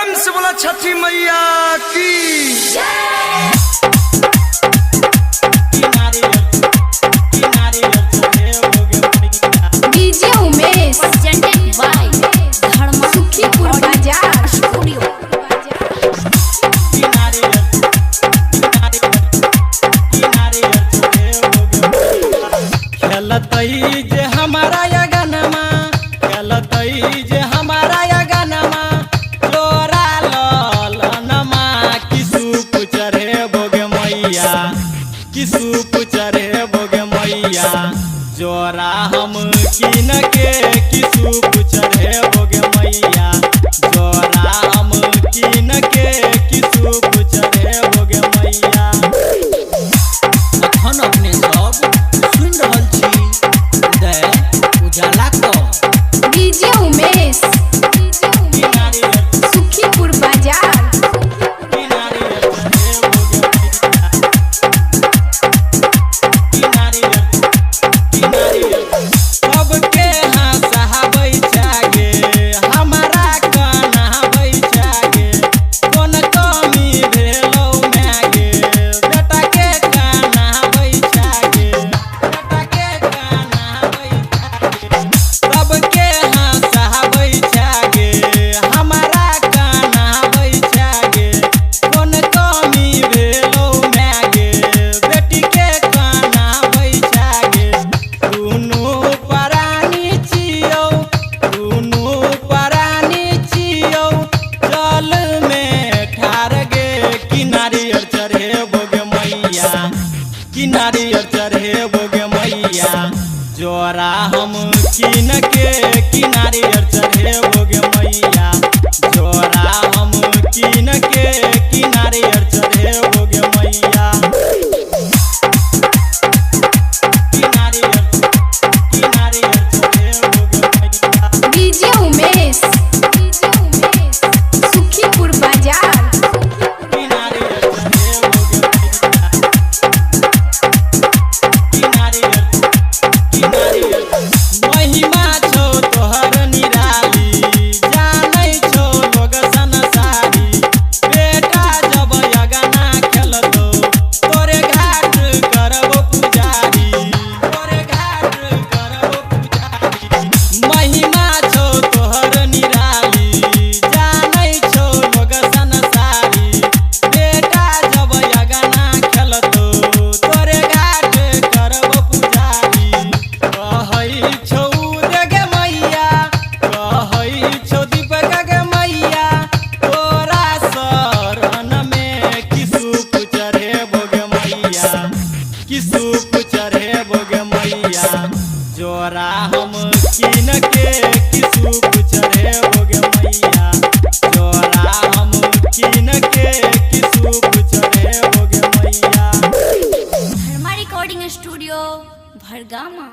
प्रेम से बोला छठी मैया की डीजे उमेश प्रेजेंटेड बाय धर्मा सुखीपुर बाजार स्टूडियो। खेलतई जे हमारा या गनमा, खेलतई जे हमारा या गनमा, तोरा ललनमा किसुप चढ़े बोगे मैया, किसुप चढ़े बोगे मैया, जोरा हम किन के किसुप चढ़े बोगे मैया, जोरा हम किन के किसुप चढ़े बोगे मैया। अखन अपने सब सुन रहल छी उदय उजाला को डीजे उमेश सुखीपुर बाजार। सबके हंसाबै छागे हमारा काना बै छागे, कोन कमी भेलौ मागे बेटा के काना बै छागे, बेटा के काना बै छागे। सबके हंसाबै छागे हमारा काना बै छागे, कोन कमी भेलौ मागे बेटी के काना बै छागे। दुनू परानी छियौ, दुनू परानी छियौ, जल में ठार गे किनारी और चढ़े बोगे मैया, किनारी और चढ़े बोगे मैया, जोरा हम किन के किनारी और चढ़े बोगे मैया, जोरा हम किन के किनारी और चढ़े बोगे मैया। किनारी और चढ़े बोगे मैया। डीजे उमेश सुखीपुर बाजार। महिमा छौ तोहर निराली, जानै छौ लोग संसारी, बेटा जब यगना खेलतो तोरे घाट करबो पुजारी, तोरे घाट करबो पुजारी। महिमा छौ तोहर निराली, जानै छौ लोग संसारी, बेटा जब यगना खेलतो तोरे घाट करबो पुजारी। कहै छौ गे मैया, कहै छौ दीपक गे मैया, तोरा शरण में किसुप चढ़े बोगे मैया, किसुप चढ़े बोगे मैया, जोरा हम किन के किसुप चढ़े बोगे मैया, जोरा हम किन के किसुप चढ़े बोगे मैया। धर्मा रिकॉर्डिंग स्टूडियो भरगामा।